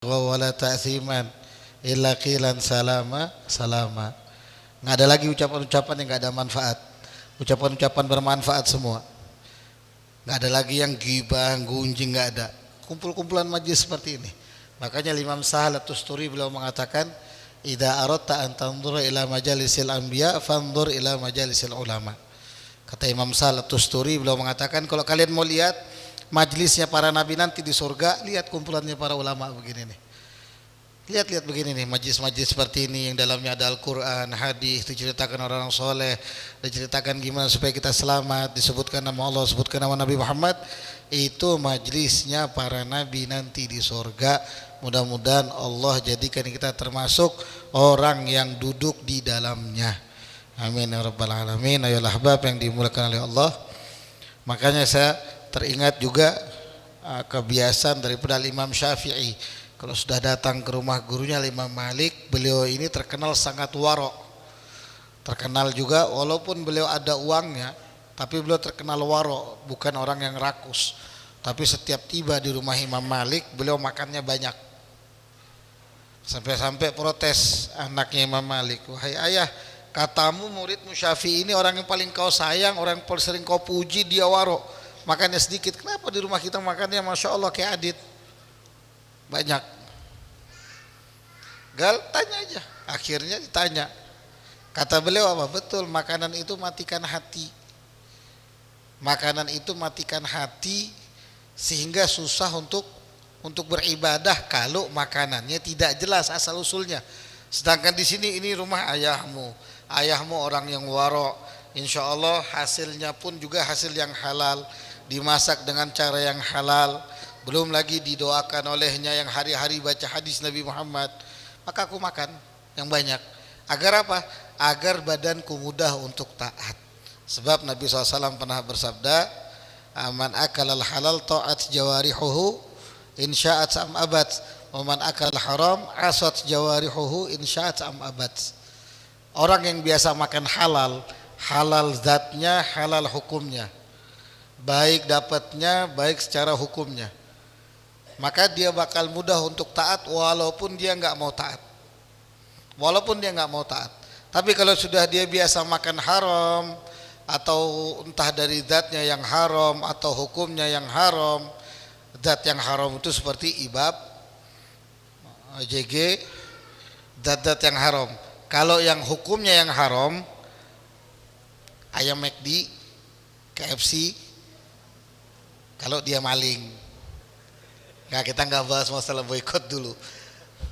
wala ta'thiman illa qilan salama salama. Nggak ada lagi ucapan-ucapan yang nggak ada manfaat, ucapan-ucapan bermanfaat semua. Nggak ada lagi yang ghibah, gunjing, nggak ada. Kumpul-kumpulan majlis seperti ini. Makanya Imam Sahal At-Tusturi beliau mengatakan, idza aradta an tanzura ila majalisil anbiya fanzur ila majalisil ulama. Kata Imam Sahal At-Tusturi beliau mengatakan, kalau kalian mau lihat majlisnya para nabi nanti di surga, lihat kumpulannya para ulama begini nih. Lihat-lihat begini nih, majlis-majlis seperti ini yang dalamnya ada Al-Quran, hadis, diceritakan orang-orang soleh, diceritakan gimana supaya kita selamat, disebutkan nama Allah, disebutkan nama Nabi Muhammad. Itu majlisnya para nabi nanti di surga. Mudah-mudahan Allah jadikan kita termasuk orang yang duduk di dalamnya. Amin ya rabbal alamin. Ayolah ahbab yang dimulakan oleh Allah. Makanya saya teringat juga kebiasaan daripada Imam Syafi'i. Kalau sudah datang ke rumah gurunya Imam Malik, beliau ini terkenal sangat warok. Terkenal juga walaupun beliau ada uangnya, tapi beliau terkenal warok, bukan orang yang rakus. Tapi setiap tiba di rumah Imam Malik, beliau makannya banyak. Sampai-sampai protes anaknya Imam Malik, wahai ayah, katamu muridmu Syafi'i ini orang yang paling kau sayang, orang yang paling sering kau puji, dia warok, makannya sedikit. Kenapa di rumah kita makannya Masya Allah kayak Adit? Banyak. Gal, tanya aja. Akhirnya ditanya. Kata beliau apa? Betul, makanan itu matikan hati. Makanan itu matikan hati sehingga susah untuk beribadah kalau makanannya tidak jelas asal usulnya. Sedangkan di sini ini rumah ayahmu. Ayahmu orang yang warok. Insya Allah hasilnya pun juga hasil yang halal, dimasak dengan cara yang halal. Belum lagi didoakan olehnya yang hari-hari baca hadis Nabi Muhammad. Maka aku makan yang banyak. Agar apa? Agar badanku mudah untuk taat. Sebab Nabi SAW pernah bersabda, man akalal halal ta'at jawarihuhu insya'at sam abad, wa man akal haram asat jawarihuhu insya'at sam abad. Orang yang biasa makan halal, halal zatnya, halal hukumnya, baik dapatnya, baik secara hukumnya, maka dia bakal mudah untuk taat walaupun dia nggak mau taat. Walaupun dia nggak mau taat. Tapi kalau sudah dia biasa makan haram, atau entah dari zatnya yang haram atau hukumnya yang haram, zat yang haram itu seperti ibab, JG, zat-zat yang haram. Kalau yang hukumnya yang haram, ayam McD, KFC, kalau dia maling. Nah, kita nggak bahas masalah boikot dulu.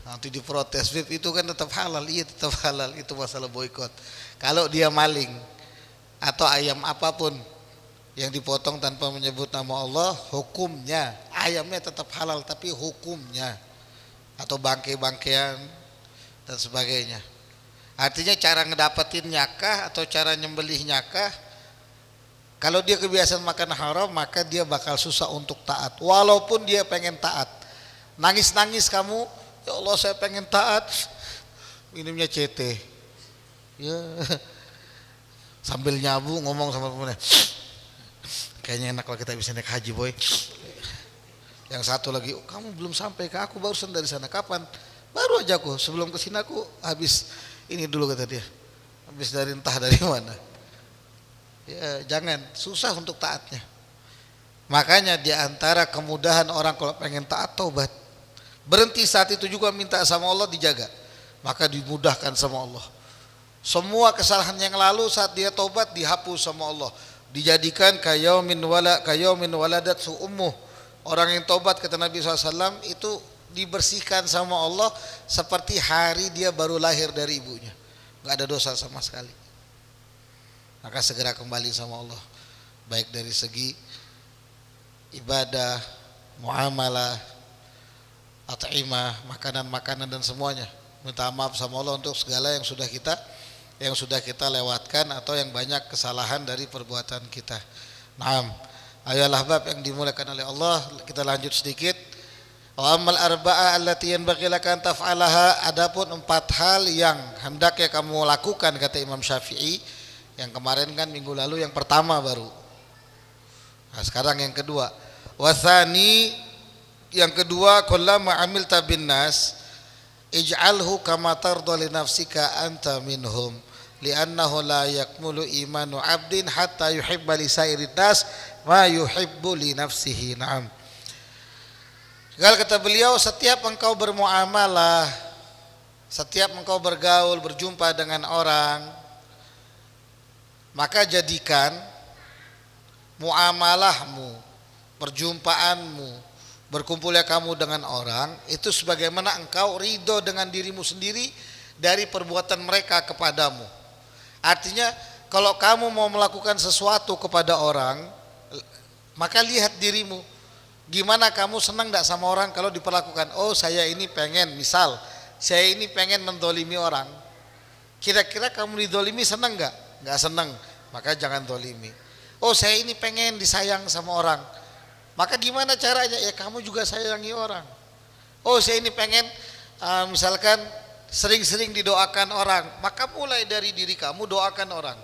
Nanti diprotes, itu kan tetap halal. Iya tetap halal, itu masalah boikot. Kalau dia maling atau ayam apapun yang dipotong tanpa menyebut nama Allah, hukumnya ayamnya tetap halal, tapi hukumnya atau bangkai-bangkaian dan sebagainya. Artinya cara ngedapetin nyakah atau cara nyembelih nyakah, kalau dia kebiasaan makan haram, maka dia bakal susah untuk taat. Walaupun dia pengen taat, nangis-nangis kamu, ya Allah saya pengen taat, minumnya CT, ya, sambil nyabu ngomong sama temennya, kayaknya enak kalau kita bisa naik haji boy. Yang satu lagi, oh, kamu belum sampai ke aku, barusan dari sana. Kapan? Baru aja aku, sebelum kesini aku habis ini dulu, kata dia, habis dari entah dari mana. Ya, jangan, susah untuk taatnya. Makanya diantara kemudahan orang kalau pengen taat, taubat. Berhenti saat itu juga minta sama Allah dijaga, maka dimudahkan sama Allah. Semua kesalahan yang lalu saat dia taubat dihapus sama Allah, dijadikan kayaumin waladat ummuh. Orang yang taubat, kata Nabi SAW, itu dibersihkan sama Allah seperti hari dia baru lahir dari ibunya, nggak ada dosa sama sekali. Maka segera kembali sama Allah, baik dari segi ibadah, muamalah, at'imah, makanan-makanan dan semuanya. Minta maaf sama Allah untuk segala yang sudah kita lewatkan atau yang banyak kesalahan dari perbuatan kita. Naam. Ayolah bab yang dimulakan oleh Allah, kita lanjut sedikit. Wa ammal arba'a allati yanbaghi laka an taf'alaha, adapun 4 hal yang hendaknya kamu lakukan, kata Imam Syafi'i. Yang kemarin kan minggu lalu yang pertama baru. Nah, sekarang yang kedua. Wasani Yang kedua, kullama amilta bin nas ij'alhu kama tarda li nafsika anta minhum li'annahu la yakmulu imanu 'abdin hatta yuhibba li sairin nas ma yuhibbu li nafsihi. Naam. Kata beliau, setiap engkau bermuamalah, setiap engkau bergaul, berjumpa dengan orang, maka jadikan muamalahmu, perjumpaanmu, berkumpulnya kamu dengan orang itu sebagaimana engkau ridho dengan dirimu sendiri dari perbuatan mereka kepadamu. Artinya kalau kamu mau melakukan sesuatu kepada orang, maka lihat dirimu, gimana kamu senang enggak sama orang kalau diperlakukan. Oh, saya ini pengen, misal saya ini pengen mendolimi orang, kira-kira kamu didolimi senang enggak? Enggak senang, maka jangan dolimi. Oh, saya ini pengen disayang sama orang, maka gimana caranya? Ya kamu juga sayangi orang. Oh, saya ini pengen misalkan sering-sering didoakan orang, maka mulai dari diri kamu doakan orang.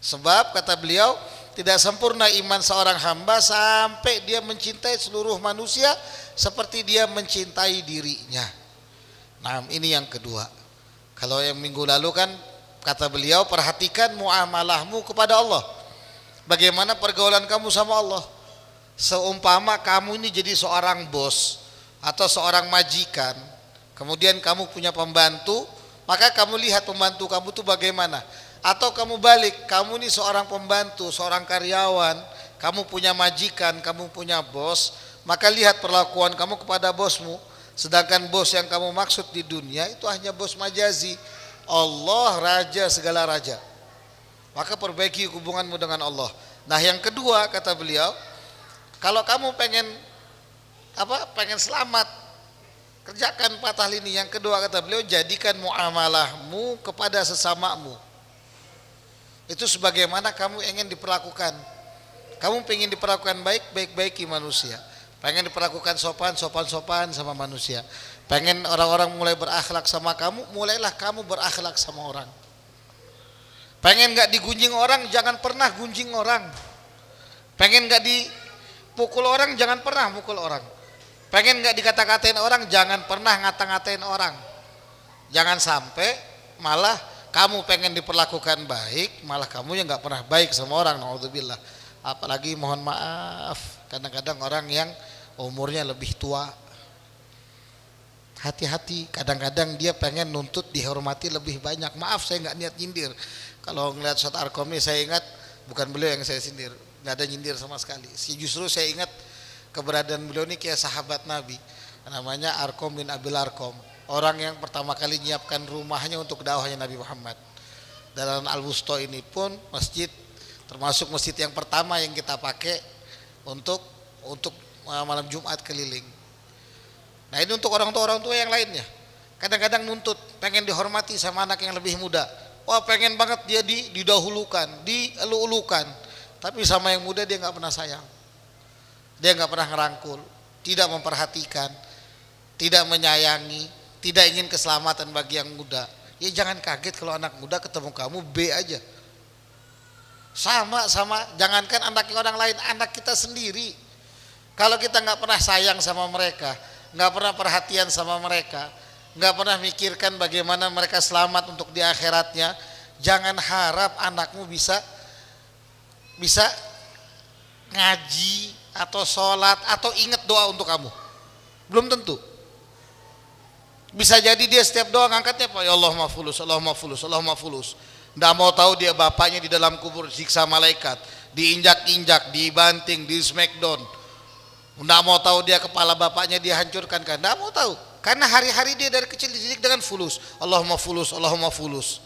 Sebab kata beliau, tidak sempurna iman seorang hamba sampai dia mencintai seluruh manusia seperti dia mencintai dirinya. Nah, ini yang kedua. Kalau yang minggu lalu kan kata beliau, perhatikan muamalahmu kepada Allah. Bagaimana pergaulan kamu sama Allah? Seumpama kamu ini jadi seorang bos atau seorang majikan, kemudian kamu punya pembantu, maka kamu lihat pembantu kamu itu bagaimana. Atau kamu balik, kamu ini seorang pembantu, seorang karyawan, kamu punya majikan, kamu punya bos, maka lihat perlakuan kamu kepada bosmu. Sedangkan bos yang kamu maksud di dunia itu hanya bos majazi. Allah raja segala raja. Maka perbaiki hubunganmu dengan Allah. Nah, yang kedua kata beliau, kalau kamu pengen selamat, kerjakan patah lini. Yang kedua kata beliau, jadikan muamalahmu kepada sesamamu itu sebagaimana kamu ingin diperlakukan. Kamu pengen diperlakukan baik, baik-baiki manusia. Pengen diperlakukan sopan sama manusia. Pengen orang-orang mulai berakhlak sama kamu, mulailah kamu berakhlak sama orang. Pengen gak digunjing orang, jangan pernah gunjing orang. Pengen gak dipukul orang, jangan pernah mukul orang. Pengen gak dikata-katain orang, jangan pernah ngata-ngatain orang. Jangan sampai malah kamu pengen diperlakukan baik, malah kamu yang gak pernah baik sama orang. Naudzubillah. Apalagi mohon maaf, kadang-kadang orang yang umurnya lebih tua, hati-hati, kadang-kadang dia pengen nuntut dihormati lebih banyak. Maaf, saya gak niat nyindir. Kalau ngeliat Ustaz Arkom ini saya ingat, bukan beliau yang saya sindir, gak ada nyindir sama sekali. Justru saya ingat keberadaan beliau ini kayak sahabat Nabi, namanya Arkom bin Abil Arkom. Orang yang pertama kali menyiapkan rumahnya untuk dakwahnya Nabi Muhammad. Dan Al-Wusta ini pun masjid, termasuk masjid yang pertama yang kita pakai untuk malam Jumat keliling. Nah, ini untuk orang tua yang lainnya. Kadang-kadang nuntut, pengen dihormati sama anak yang lebih muda. Wah, pengen banget dia didahulukan, dielu-elukan. Tapi sama yang muda dia nggak pernah sayang. Dia nggak pernah ngerangkul, tidak memperhatikan, tidak menyayangi, tidak ingin keselamatan bagi yang muda. Ya jangan kaget kalau anak muda ketemu kamu B aja. Sama, jangankan anaknya orang lain, anak kita sendiri. Kalau kita nggak pernah sayang sama mereka, nggak pernah perhatian sama mereka, nggak pernah mikirkan bagaimana mereka selamat untuk di akhiratnya, jangan harap anakmu bisa ngaji atau sholat atau ingat doa untuk kamu. Belum tentu. Bisa jadi dia setiap doa ngangkatnya apa? Ya Allah mafulus, Allah mafulus, Allah mafulus. Nggak mau tahu dia bapaknya di dalam kubur disiksa malaikat, diinjak-injak, dibanting, di smackdown. Nggak mau tahu dia kepala bapaknya dihancurkan kan? Nggak mau tahu. Karena hari-hari dia dari kecil dididik dengan fulus. Allah mafulus, Allah mafulus.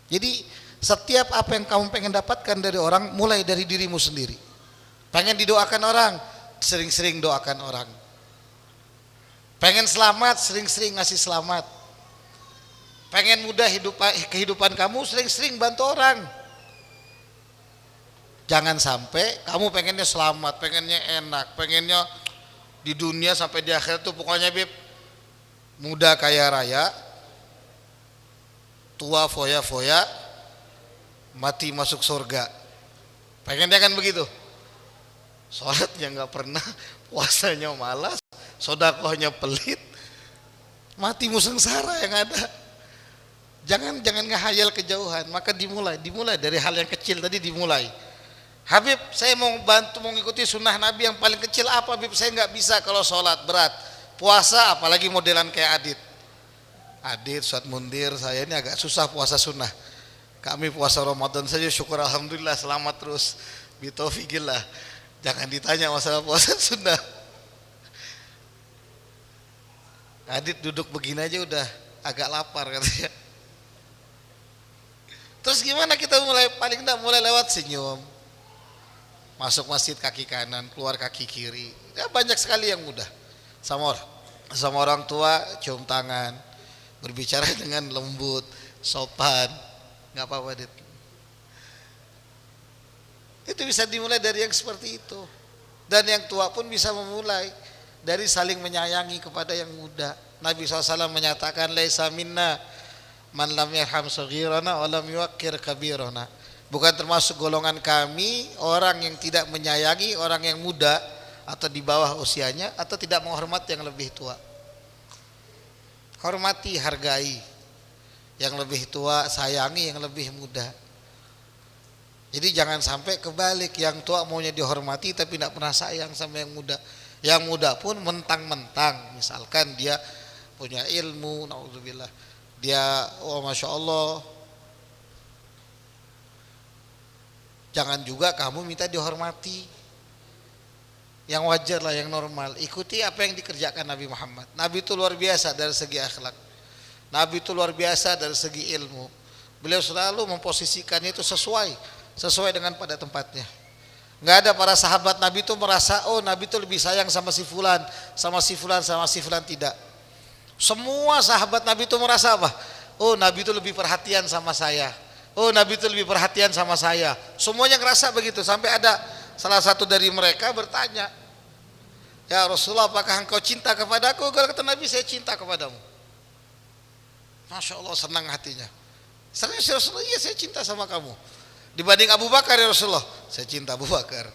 Jadi setiap apa yang kamu pengen dapatkan dari orang, mulai dari dirimu sendiri. Pengen didoakan orang, sering-sering doakan orang. Pengen selamat, sering-sering ngasih selamat. Pengen mudah kehidupan kamu, sering-sering bantu orang. Jangan sampai kamu pengennya selamat, pengennya enak, pengennya di dunia sampai di akhirat tuh pokoknya Bib, muda kaya raya, tua foya-foya, mati masuk surga. Pengennya kan begitu. sholatnya nggak pernah, puasanya malas, sodakohnya pelit, matimu sengsara yang ada. Jangan ngehayal kejauhan, maka dimulai dari hal yang kecil tadi dimulai. Habib, saya mau bantu mengikuti sunnah Nabi yang paling kecil apa Habib? Saya nggak bisa kalau sholat berat, puasa apalagi modelan kayak Adit, Ustaz Mundir, saya ini agak susah puasa sunnah. Kami puasa Ramadan saja syukur alhamdulillah selamat terus. Bitaufikillah. Jangan ditanya masalah puasa sunnah. Adit duduk begini aja udah agak lapar katanya. Terus gimana kita mulai? Paling enggak mulai lewat senyum. Masuk masjid kaki kanan, keluar kaki kiri. Ya banyak sekali yang mudah. Sama orang tua cium tangan, berbicara dengan lembut, sopan. Enggak apa-apa, Dit. Itu bisa dimulai dari yang seperti itu. Dan yang tua pun bisa memulai dari saling menyayangi kepada yang muda. Nabi SAW menyatakan laisa minna man lam yarham saghirana wa lam yuwaqqir kabirana. Bukan termasuk golongan kami orang yang tidak menyayangi orang yang muda atau di bawah usianya atau tidak menghormati yang lebih tua. Hormati, hargai yang lebih tua, sayangi yang lebih muda. Jadi jangan sampai kebalik, yang tua maunya dihormati tapi tidak pernah sayang sama yang muda. Yang muda pun mentang-mentang, misalkan dia punya ilmu, naudzubillah, dia masya Allah, jangan juga kamu minta dihormati. Yang wajar lah, yang normal. Ikuti apa yang dikerjakan Nabi Muhammad. Nabi itu luar biasa dari segi akhlak, Nabi itu luar biasa dari segi ilmu. Beliau selalu memposisikan itu sesuai dengan pada tempatnya. Nggak ada para sahabat Nabi itu merasa oh Nabi itu lebih sayang sama si fulan, sama si fulan, sama si fulan. Tidak. Semua sahabat Nabi itu merasa apa? Oh Nabi itu lebih perhatian sama saya. Oh Nabi itu lebih perhatian sama saya. Semuanya ngerasa begitu. Sampai ada salah satu dari mereka bertanya, ya Rasulullah, apakah engkau cinta kepadaku? Kalau kata Nabi, saya cinta kepadamu. Masya Allah, senang hatinya. Serius ya Rasulullah? Iya, saya cinta sama kamu. Dibanding Abu Bakar ya Rasulullah, saya cinta Abu Bakar.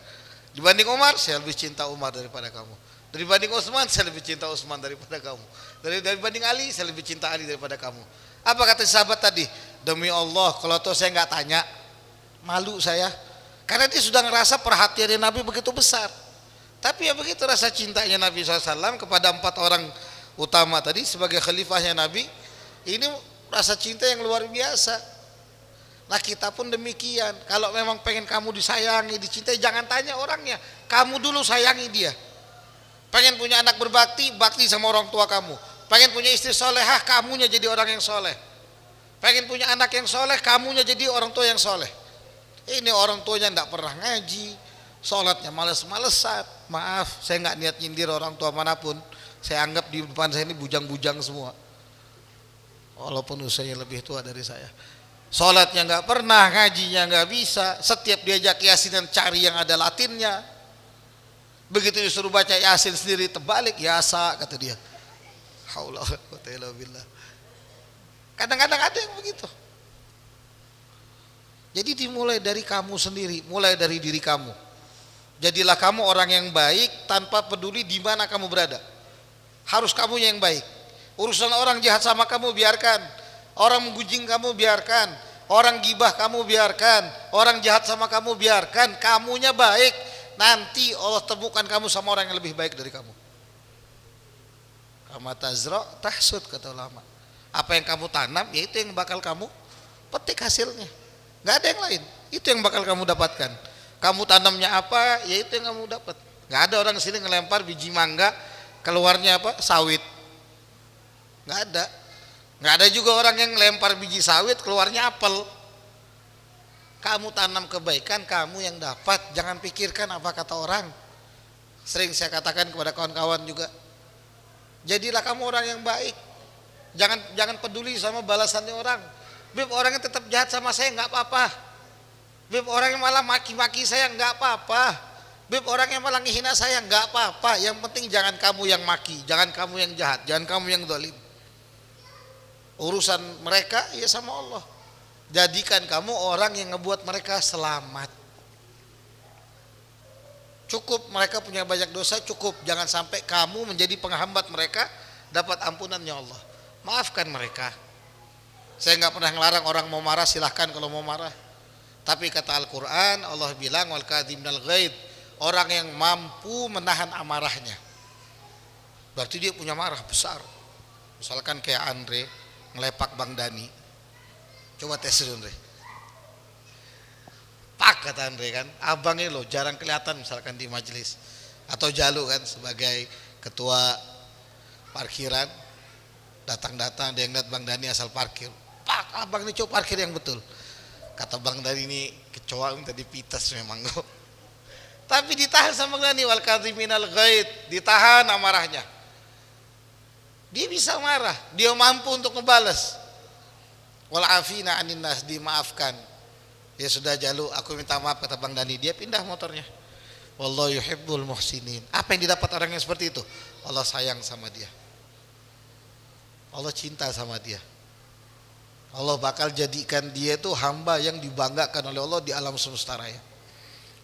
Dibanding Umar, saya lebih cinta Umar daripada kamu. Dibanding Utsman, saya lebih cinta Utsman daripada kamu. Dibanding Ali, saya lebih cinta Ali daripada kamu. Apa kata sahabat tadi? Demi Allah, kalau tuh saya nggak tanya, malu saya. Karena dia sudah ngerasa perhatian Nabi begitu besar. Tapi ya begitu rasa cintanya Nabi SAW kepada 4 orang utama tadi sebagai khalifahnya Nabi. Ini rasa cinta yang luar biasa. Nah kita pun demikian. Kalau memang pengen kamu disayangi, dicintai, jangan tanya orangnya. Kamu dulu sayangi dia. Pengen punya anak berbakti, bakti sama orang tua kamu. Pengen punya istri solehah, kamunya jadi orang yang soleh. Pengen punya anak yang soleh, kamunya jadi orang tua yang soleh. Ini orang tuanya tidak pernah ngaji, sholatnya males-malesan. Maaf, saya nggak niat nyindir orang tua manapun. Saya anggap di depan saya ini bujang-bujang semua. Walaupun usianya lebih tua dari saya. Sholatnya nggak pernah, ngajinya nggak bisa. Setiap diajak yasin cari yang ada latinnya. Begitu disuruh baca yasin sendiri terbalik, yasa kata dia. Haula wala quwwata illa billah. Kadang-kadang ada yang begitu. Jadi dimulai dari kamu sendiri, mulai dari diri kamu. Jadilah kamu orang yang baik tanpa peduli di mana kamu berada. Harus kamu yang baik. Urusan orang jahat sama kamu biarkan. Orang menggunjing kamu biarkan. Orang gibah kamu biarkan. Orang jahat sama kamu biarkan. Kamunya baik. Nanti Allah temukan kamu sama orang yang lebih baik dari kamu. Kama tazra tahsud kata ulama. Apa yang kamu tanam, ya itu yang bakal kamu petik hasilnya. Gak ada yang lain. Itu yang bakal kamu dapatkan. Kamu tanamnya apa, ya itu yang kamu dapat. Gak ada orang sini ngelempar biji mangga, keluarnya apa? Sawit. Gak ada. Gak ada juga orang yang ngelempar biji sawit, keluarnya apel. Kamu tanam kebaikan, kamu yang dapat. Jangan pikirkan apa kata orang. Sering saya katakan kepada kawan-kawan juga. Jadilah kamu orang yang baik. Jangan peduli sama balasannya orang. Bib, orangnya tetap jahat sama saya nggak apa-apa. Bib, orangnya malah maki-maki saya nggak apa-apa. Bib, orangnya malah ngehina saya nggak apa-apa. Yang penting jangan kamu yang maki, jangan kamu yang jahat, jangan kamu yang zalim. Urusan mereka ya sama Allah. Jadikan kamu orang yang ngebuat mereka selamat. Cukup mereka punya banyak dosa, cukup. Jangan sampai kamu menjadi penghambat mereka dapat ampunannya Allah. Maafkan mereka. Saya nggak pernah ngelarang orang mau marah, silahkan kalau mau marah. Tapi kata Al-Quran, Allah bilang wal kadhimnal ghaidh, orang yang mampu menahan amarahnya. Berarti dia punya marah besar. Misalkan kayak Andre ngelepak Bang Dani. Coba tes dulu Andre. Pak kata Andre kan, abangnya loh jarang kelihatan misalkan di majelis. Atau Jalu kan sebagai ketua parkiran, datang-datang dia ngeliat Bang Dani asal parkir. Pak, abang ini coba parkir yang betul. Kata Bang Dani ini kecoa minta dipitas memang. Tapi ditahan sama Bang Dani, wal kadhiminal ghaidh, ditahan amarahnya. Dia bisa marah, dia mampu untuk ngebalas. Wal afina anin nas, dimaafkan. Ya sudah Jalu, aku minta maaf kata Bang Dani, dia pindah motornya. Wallahu yuhibbul muhsinin. Apa yang didapat orang yang seperti itu? Allah sayang sama dia. Allah cinta sama dia. Allah bakal jadikan dia itu hamba yang dibanggakan oleh Allah di alam semesta raya.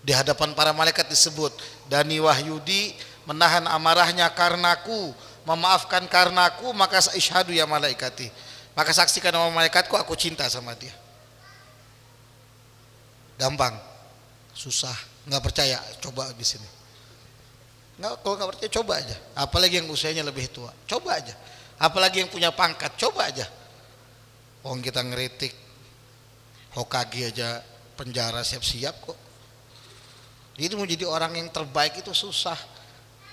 Di hadapan para malaikat disebut, Dani Wahyudi menahan amarahnya karenaku, memaafkan karenaku, maka isyhadu ya malaikati. Maka saksikan sama malaikatku, aku cinta sama dia. Gampang, susah, nggak percaya, coba di sini. Nggak, kalau nggak percaya coba aja. Apalagi yang usianya lebih tua, coba aja. Apalagi yang punya pangkat, coba aja. Kita ngeritik Hokage aja penjara siap-siap kok. Itu mau jadi orang yang terbaik itu susah.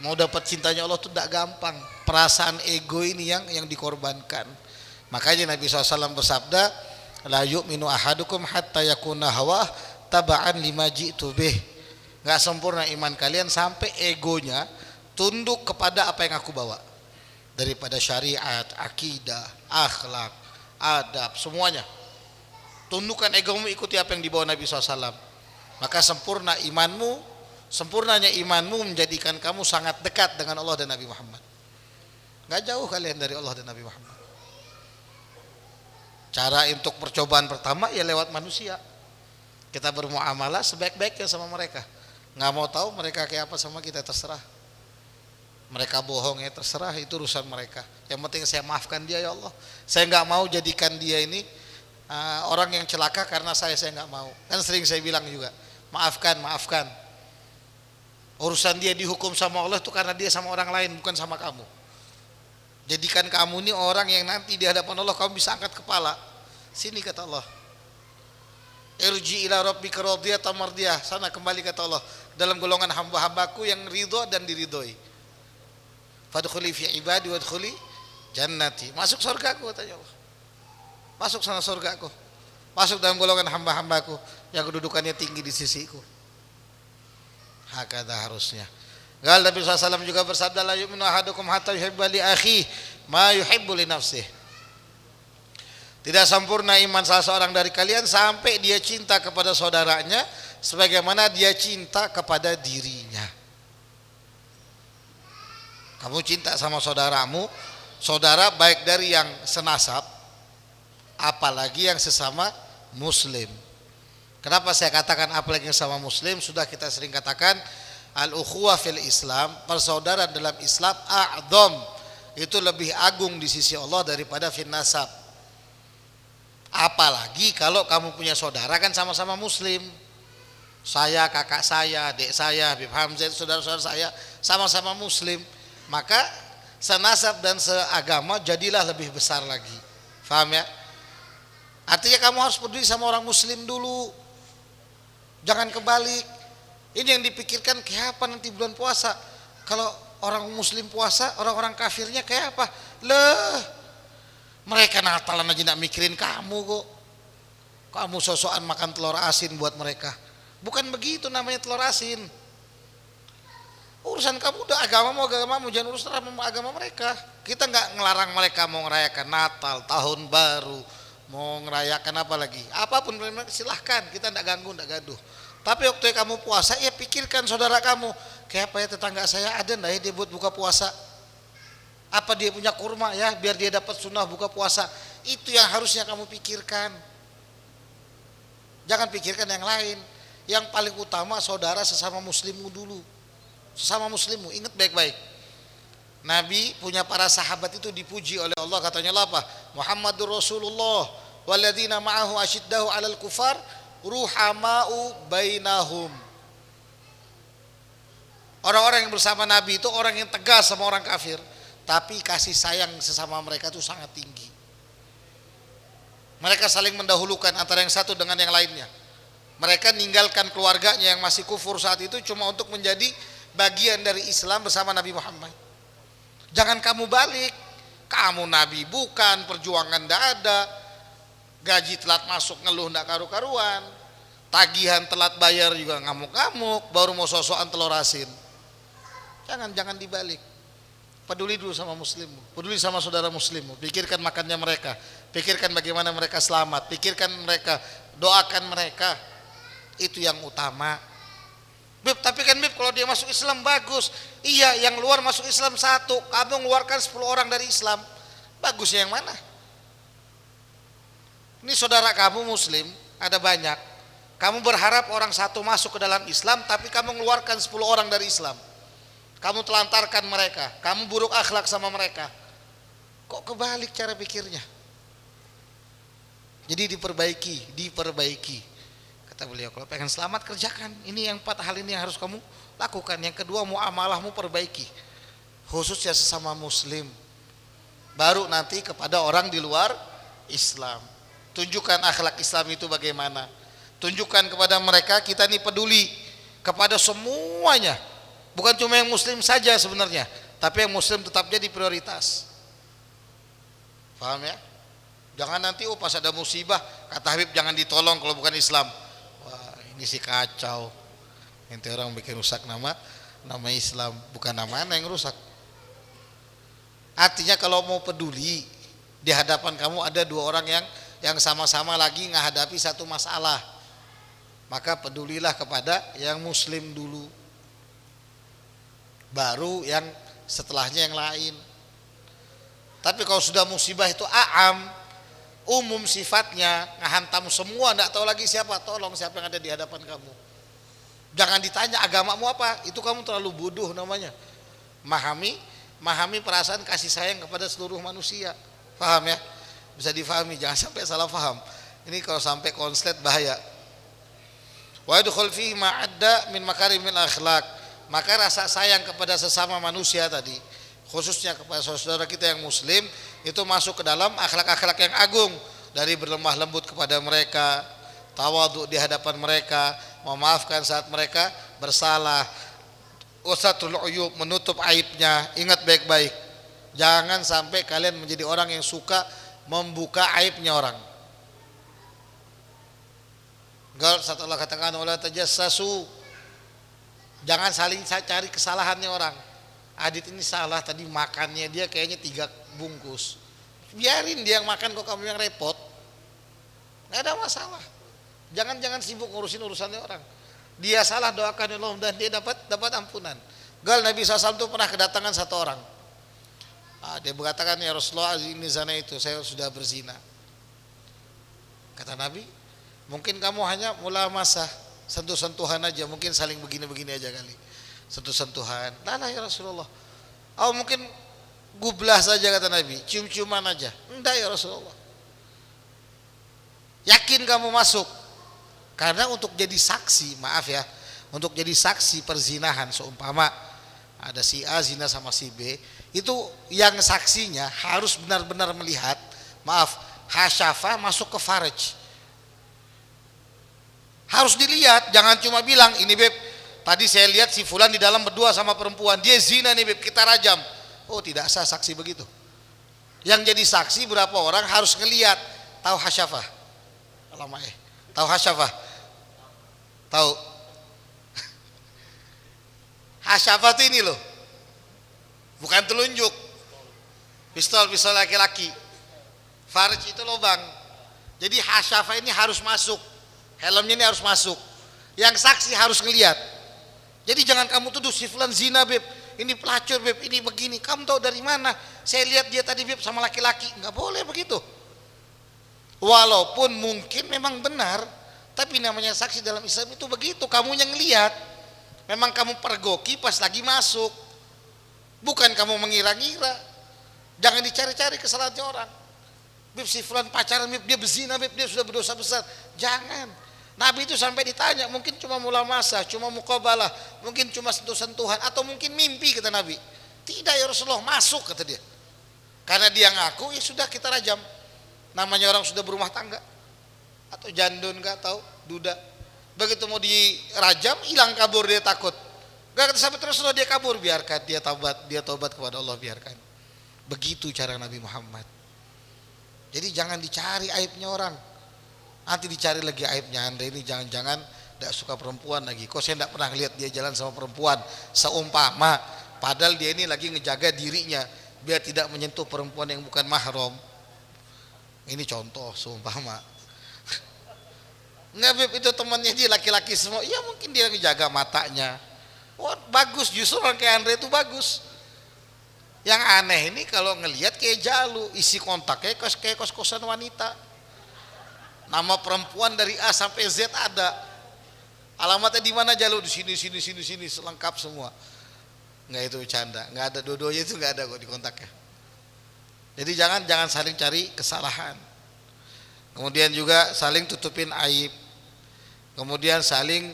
Mau dapat cintanya Allah itu tidak gampang. Perasaan ego ini yang dikorbankan. Makanya Nabi SAW bersabda, la yu'minu ahadukum hatta yakuna hawah taba'an lima ji'tu bih. Nggak sempurna iman kalian sampai egonya tunduk kepada apa yang aku bawa. Daripada syariat, akidah, akhlak, adab, semuanya. Tundukkan egomu, ikuti apa yang dibawa Nabi SAW. Maka sempurna imanmu, sempurnanya imanmu menjadikan kamu sangat dekat dengan Allah dan Nabi Muhammad. Nggak jauh kalian dari Allah dan Nabi Muhammad. Cara untuk percobaan pertama ya lewat manusia. Kita bermuamalah sebaik-baiknya sama mereka. Nggak mau tahu mereka kayak apa sama kita, terserah. Mereka bohong ya terserah, itu urusan mereka. Yang penting saya maafkan dia ya Allah. Saya nggak mau jadikan dia ini orang yang celaka karena saya nggak mau. Kan sering saya bilang juga, maafkan. Urusan dia dihukum sama Allah itu karena dia sama orang lain, bukan sama kamu. Jadikan kamu ini orang yang nanti di hadapan Allah kamu bisa angkat kepala. Sini kata Allah, irji ila rabbika radiyatan mardiyah, sana kembali kata Allah dalam golongan hamba-hambaku yang ridho dan diridhoi. Fadkhuli fi ibadi wadkhuli jannati, masuk surgaku katanya Allah. Masuk sana surgaku, masuk dalam golongan hamba-hambaku yang kedudukannya tinggi di sisiku. Hakada harusnya. Gal Nabi SAW juga bersabda, la yu'minu ahadukum hatta yuhibba li akhihi ma yuhibbu li nafsihi. Tidak sempurna iman salah seorang dari kalian sampai dia cinta kepada saudaranya sebagaimana dia cinta kepada dirinya. Kamu cinta sama saudaramu, saudara baik dari yang senasab apalagi yang sesama muslim. Kenapa saya katakan apalagi yang sama muslim? Sudah kita sering katakan al-ukhuwah fil Islam, persaudaraan dalam Islam a'dham, itu lebih agung di sisi Allah daripada fin nasab. Apalagi kalau kamu punya saudara kan sama-sama muslim. Saya, kakak saya, adik saya, Habib Hamzah, saudara-saudara saya sama-sama muslim. Maka senasab dan seagama jadilah lebih besar lagi. Faham ya? Artinya kamu harus peduli sama orang muslim dulu. Jangan kebalik. Ini yang dipikirkan kayak apa nanti bulan puasa. Kalau orang muslim puasa, orang-orang kafirnya kayak apa? Mereka Natalan aja gak mikirin kamu kok. Kamu sosokan makan telur asin buat mereka. Bukan begitu namanya telur asin. Urusan kamu udah agamamu, jangan urusan agama mereka. Kita gak ngelarang mereka mau ngerayakan Natal, Tahun Baru, mau ngerayakan apa lagi. Apapun silahkan, kita gak ganggu, gak gaduh. Tapi waktu kamu puasa ya pikirkan saudara kamu. Kayak apa ya tetangga saya ada enggak ya dia buat buka puasa? Apa dia punya kurma ya biar dia dapat sunnah buka puasa? Itu yang harusnya kamu pikirkan. Jangan pikirkan yang lain. Yang paling utama saudara sesama muslimmu dulu. sesama muslimmu. Ingat baik-baik. Nabi punya para sahabat itu dipuji oleh Allah, katanya apa? Muhammadur Rasulullah walladzina ma'ahu asyiddahu 'alal kufar ruhama'u bainahum. Orang-orang yang bersama Nabi itu orang yang tegas sama orang kafir, tapi kasih sayang sesama mereka itu sangat tinggi. Mereka saling mendahulukan antara yang satu dengan yang lainnya. Mereka ninggalkan keluarganya yang masih kufur saat itu cuma untuk menjadi bagian dari Islam bersama Nabi Muhammad. Jangan kamu balik, kamu Nabi bukan, perjuangan tidak ada, gaji telat masuk ngeluh tidak karu-karuan, tagihan telat bayar juga ngamuk-ngamuk, baru mau sosokan telur asin. Jangan dibalik. Peduli dulu sama muslimmu, peduli sama saudara muslimmu, pikirkan makannya mereka, pikirkan bagaimana mereka selamat, pikirkan mereka, doakan mereka. Itu yang utama. Beb, tapi kan Beb kalau dia masuk Islam bagus. Iya, yang luar masuk Islam satu, kamu mengeluarkan 10 orang dari Islam. Bagusnya yang mana? Ini saudara kamu muslim, ada banyak. Kamu berharap orang satu masuk ke dalam Islam, tapi kamu mengeluarkan 10 orang dari Islam. Kamu telantarkan mereka, kamu buruk akhlak sama mereka. Kok kebalik cara pikirnya? Jadi diperbaiki. Kata beliau, kalau pengen selamat kerjakan. Ini yang 4 hal ini yang harus kamu lakukan. Yang kedua, muamalahmu perbaiki, khususnya sesama muslim. Baru nanti kepada orang di luar Islam. Tunjukkan akhlak Islam itu bagaimana. Tunjukkan kepada mereka kita ini peduli kepada semuanya. Bukan cuma yang muslim saja sebenarnya, tapi yang muslim tetap jadi prioritas. Paham ya? Jangan nanti pas ada musibah kata Habib jangan ditolong kalau bukan Islam. Wah, ini sih kacau. Nanti orang bikin rusak nama Islam, bukan nama yang rusak. Artinya kalau mau peduli, di hadapan kamu ada 2 orang yang sama-sama lagi menghadapi satu masalah. Maka pedulilah kepada yang muslim dulu. Baru yang setelahnya yang lain. Tapi kalau sudah musibah itu umum sifatnya, ngehantam semua, enggak tahu lagi siapa, tolong siapa yang ada di hadapan kamu. Jangan ditanya agamamu apa, itu kamu terlalu bodoh namanya. Memahami perasaan kasih sayang kepada seluruh manusia. Paham ya? Bisa difahami, jangan sampai salah paham. Ini kalau sampai konslet bahaya. Wa yadkhul fihi ma adda min makarimil akhlaq. Maka rasa sayang kepada sesama manusia tadi, khususnya kepada saudara kita yang muslim, itu masuk ke dalam akhlak-akhlak yang agung. Dari berlemah lembut kepada mereka, tawadhu di hadapan mereka, memaafkan saat mereka bersalah, usatul uyub, menutup aibnya. Ingat baik-baik, jangan sampai kalian menjadi orang yang suka membuka aibnya orang. Saat Allah katakan wala tajassasu, jangan saling cari kesalahannya orang. Adit ini salah tadi makannya, dia kayaknya 3 bungkus. Biarin dia yang makan, kok kamu yang repot. Nggak ada masalah. Jangan sibuk ngurusin urusannya orang. Dia salah, doakan Allah dan dia dapat ampunan. Nabi SAW itu pernah kedatangan satu orang. Dia berkatakan, ya Rasulullah, ini zina itu, saya sudah berzina. Kata Nabi, mungkin kamu hanya masa sentuh-sentuhan aja, mungkin saling begini-begini aja kali, sentuh-sentuhan. Lah ya Rasulullah. Mungkin gublah saja kata Nabi, cium-ciuman aja. Enggak ya Rasulullah. Yakin kamu masuk? Karena untuk jadi saksi, maaf ya, untuk jadi saksi perzinahan, seumpama ada si A zina sama si B, itu yang saksinya harus benar-benar melihat, hasyafah masuk ke faraj. Harus dilihat, jangan cuma bilang ini Beb, tadi saya lihat si fulan di dalam berdua sama perempuan, dia zina nih Beb, kita rajam. Oh, tidak sah saksi begitu. Yang jadi saksi berapa orang harus ngelihat, tahu hasyafah. Tahu hasyafah? Tahu. Hasyafah itu ini loh. Bukan telunjuk. Pistol laki-laki. Farj itu lubang. Jadi hasyafah ini harus masuk. Helmnya ini harus masuk. Yang saksi harus ngelihat. Jadi jangan kamu tuduh si fulan zina Beb, ini pelacur Beb, ini begini. Kamu tahu dari mana? Saya lihat dia tadi Beb sama laki-laki. Enggak boleh begitu. Walaupun mungkin memang benar, tapi namanya saksi dalam Islam itu begitu, kamu yang ngelihat. Memang kamu pergoki pas lagi masuk, bukan kamu mengira-ngira. Jangan dicari-cari kesalahannya orang. Bib si fulan pacaran, bib dia berzina, bib dia sudah berdosa besar. Jangan. Nabi itu sampai ditanya, mungkin cuma mulamasah, cuma muqabalah, mungkin cuma sentuh-sentuhan, atau mungkin mimpi, kata Nabi. Tidak ya Rasulullah, masuk, kata dia. Karena dia ngaku, ya sudah kita rajam. Namanya orang sudah berumah tangga, atau jandun, gak tahu, duda. Begitu mau dirajam, hilang kabur, dia takut. Gak kata sahabat Rasulullah, dia kabur, biarkan dia tobat kepada Allah, biarkan. Begitu cara Nabi Muhammad. Jadi jangan dicari aibnya orang. Nanti dicari lagi aibnya, Anda ini jangan-jangan tidak suka perempuan lagi. Kok saya tidak pernah lihat dia jalan sama perempuan. Seumpama padahal dia ini lagi ngejaga dirinya biar tidak menyentuh perempuan yang bukan mahram. Ini contoh seumpama. Enggak, Beb, itu temannya dia laki-laki semua. Ya mungkin dia ngejaga matanya. Oh, bagus, justru orang kayak Andre itu bagus. Yang aneh ini kalau ngelihat kayak Jalu, isi kontaknya kayak kos-kosan wanita. Nama perempuan dari A sampai Z ada. Alamatnya di mana Jalu? Di sini, selengkap semua. Enggak, itu bercanda. Enggak ada, dua-duanya itu enggak ada kok di kontaknya. Jadi jangan saling cari kesalahan. Kemudian juga saling tutupin aib. Kemudian saling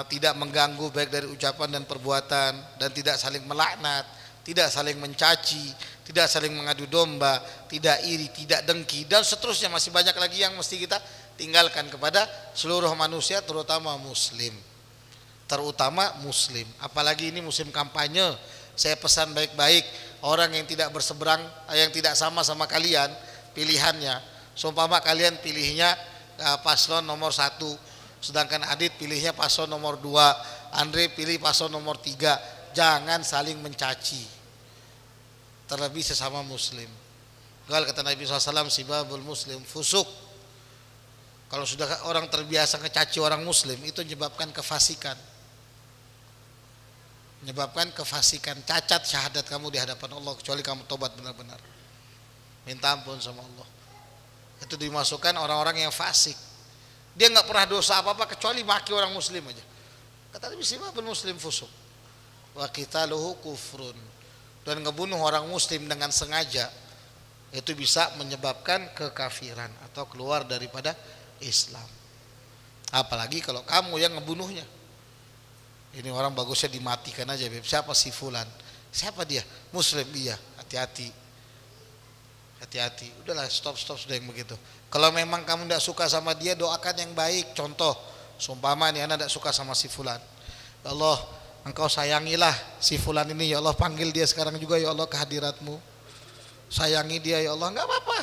tidak mengganggu baik dari ucapan dan perbuatan, dan tidak saling melaknat, tidak saling mencaci, tidak saling mengadu domba, tidak iri, tidak dengki, dan seterusnya. Masih banyak lagi yang mesti kita tinggalkan kepada seluruh manusia, terutama muslim. Apalagi ini musim kampanye. Saya pesan baik-baik, orang yang tidak berseberang, yang tidak sama kalian pilihannya. Seumpama kalian pilihnya paslon nomor 1, sedangkan Adit pilihnya paslon nomor 2, Andre pilih paslon nomor 3. Jangan saling mencaci, terlebih sesama muslim. Gal kata Nabi SAW, sibabul muslim fusuk. Kalau sudah orang terbiasa ngecaci orang muslim, itu menyebabkan kefasikan. Cacat syahadat kamu di hadapan Allah, kecuali kamu tobat benar-benar, minta ampun sama Allah. Itu dimasukkan orang-orang yang fasik. Dia nggak pernah dosa apa-apa kecuali maki orang muslim aja. Kata Nabi, sibabul muslim fusuk wa qitaluhu kufrun. Dan ngebunuh orang muslim dengan sengaja itu bisa menyebabkan kekafiran atau keluar daripada Islam. Apalagi kalau kamu yang ngebunuhnya. Ini orang bagusnya dimatikan aja, Beb. Siapa si fulan? Siapa dia? Muslim. Iya, hati-hati. Udahlah, stop sudah yang begitu. Kalau memang kamu tidak suka sama dia, doakan yang baik. Contoh, seumpama nih anak tidak suka sama si fulan. Ya Allah, Engkau sayangilah si fulan ini, ya Allah, panggil dia sekarang juga ya Allah ke hadiratmu. Sayangi dia ya Allah. Enggak apa-apa.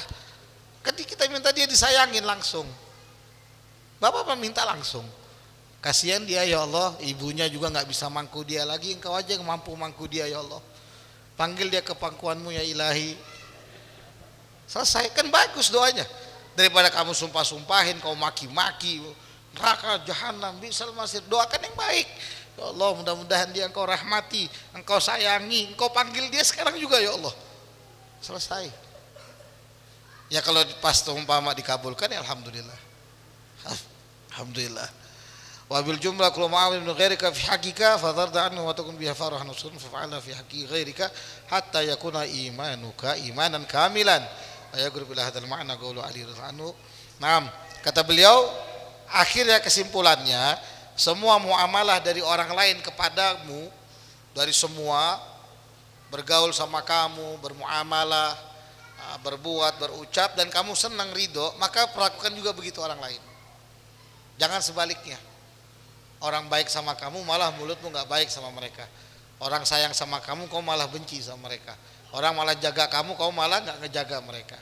Ketika kita minta dia disayangin langsung. Bapak minta langsung. Kasihan dia ya Allah, ibunya juga enggak bisa mangku dia lagi, Engkau aja yang mampu mangku dia ya Allah. Panggil dia ke pangkuanmu ya Ilahi. Selesai, kan bagus doanya. Daripada kamu sumpah-sumpahin, kau maki-maki, neraka, jahanam, bisal masir. Doakan yang baik. Ya Allah, mudah-mudahan dia Engkau rahmati, Engkau sayangi, Engkau panggil dia sekarang juga ya Allah. Selesai. Ya kalau pas umpama dikabulkan ya alhamdulillah. Alhamdulillah. Wa bil jumlah kullu ma'amil min ghairika fi haqqika fadharda anhu wa takun biha farahan usun fa'ala fi haqqi ghairika hatta yakuna imanuka imanan kamilan. Ayaghfir bil hadzal ma'na qawlu Ali radhiyallahu anhu. Naam, kata beliau, akhirnya kesimpulannya, semua muamalah dari orang lain kepadamu, dari semua bergaul sama kamu, bermuamalah, berbuat, berucap, dan kamu senang ridho, maka perlakukan juga begitu orang lain. Jangan sebaliknya. Orang baik sama kamu, malah mulutmu nggak baik sama mereka. Orang sayang sama kamu, kau malah benci sama mereka. Orang malah jaga kamu, kau malah nggak ngejaga mereka.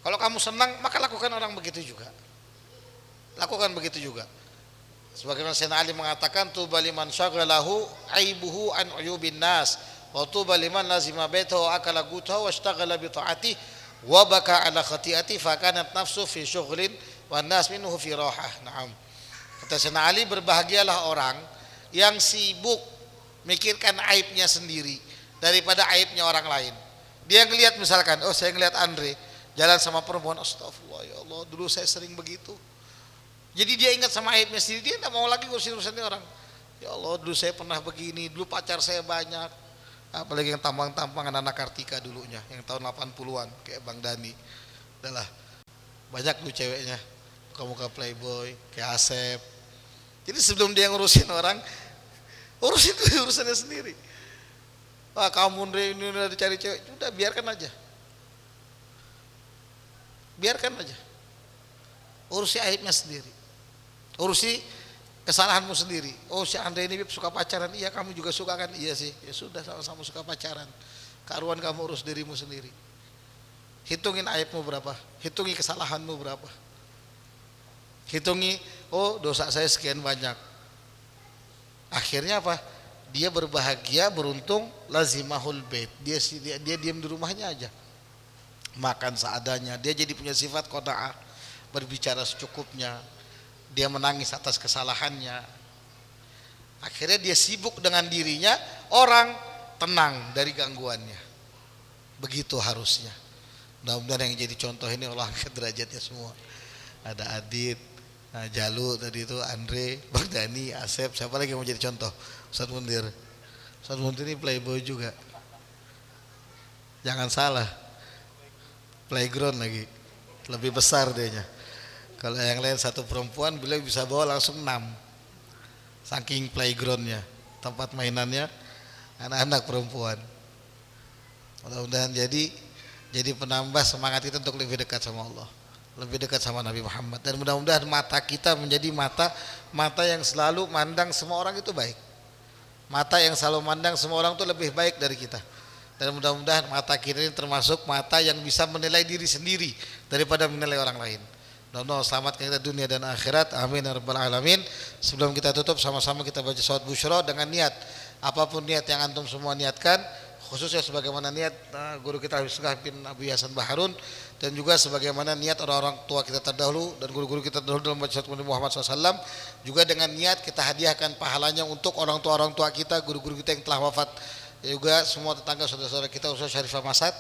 Kalau kamu senang, maka lakukan orang begitu juga. Lakukan begitu juga. Sebagaimana Sayyidina Ali mengatakan, tuba liman syaghalahu aibuhu an uyubin nas wa tuba liman lazima baitahu akala gutahu washtaghala bi ta'ati wa baka ala khati'ati fa kanat nafsu fi syughlin wan nas minhu fi rahah. Naam. Kata Sayyidina Ali, berbahagialah orang yang sibuk mikirkan aibnya sendiri daripada aibnya orang lain. Dia ngelihat misalkan, oh saya ngelihat Andre jalan sama perempuan, astagfirullah ya Allah, dulu saya sering begitu. Jadi dia ingat sama aibnya sendiri, dia tidak mau lagi ngurusin orang. Ya Allah, dulu saya pernah begini, dulu pacar saya banyak. Apalagi yang tampang-tampang anak Kartika dulunya, yang tahun 80-an kayak Bang Dani. Udahlah, banyak dulu ceweknya. Muka-muka playboy, kayak Asep. Jadi sebelum dia ngurusin orang, urusin dulu urusannya sendiri. Wah, kamu ini udah dicari cewek, udah biarkan aja. Biarkan aja. Urusi aibnya sendiri. Urusi kesalahanmu sendiri. Oh, si Andre ini suka pacaran, iya kamu juga suka kan? Iya sih. Ya sudah, sama-sama suka pacaran. Karuan kamu urus dirimu sendiri. Hitungin aibmu berapa, hitungi kesalahanmu berapa. Hitungi, oh dosa saya sekian banyak. Akhirnya apa? Dia berbahagia, beruntung, lazimahul bait. Dia diam di rumahnya aja. Makan seadanya. Dia jadi punya sifat qanaah, berbicara secukupnya. Dia menangis atas kesalahannya. Akhirnya dia sibuk dengan dirinya, orang tenang dari gangguannya. Begitu harusnya. Mudah-mudahan yang jadi contoh ini Allah angkat derajatnya semua. Ada Adit, Jalu tadi itu, Andre, Bang Dani, Asep, siapa lagi yang mau jadi contoh? Ustaz Mundir. Ustaz Mundir ini playboy juga. Jangan salah. Playground lagi. Lebih besar dianya. Kalau yang lain satu perempuan, beliau bisa bawa langsung 6. Saking playgroundnya, tempat mainannya anak-anak perempuan. Mudah-mudahan jadi penambah semangat kita untuk lebih dekat sama Allah, lebih dekat sama Nabi Muhammad, dan mudah-mudahan mata kita menjadi mata yang selalu mandang semua orang itu baik, mata yang selalu mandang semua orang itu lebih baik dari kita, dan mudah-mudahan mata kita ini termasuk mata yang bisa menilai diri sendiri daripada menilai orang lain. Allah selamatkan kita dunia dan akhirat, amin ya rabbal alamin. Sebelum kita tutup, sama-sama kita baca sholawat busyra dengan niat, apapun niat yang antum semua niatkan, khususnya sebagaimana niat guru kita bin Abu Hasan Baharun, dan juga sebagaimana niat orang-orang tua kita terdahulu dan guru-guru kita terdahulu dalam baca Nabi Muhammad SAW, juga dengan niat kita hadiahkan pahalanya untuk orang tua kita, guru-guru kita yang telah wafat, juga semua tetangga saudara-saudara kita, Ustaz Syarifah Masad,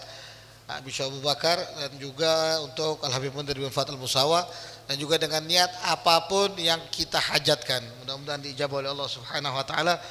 Abi Abu Bakar, dan juga untuk Al-Habib Mundir bin Fatal Musawa, dan juga dengan niat apapun yang kita hajatkan, mudah-mudahan diijabah oleh Allah Subhanahu wa taala.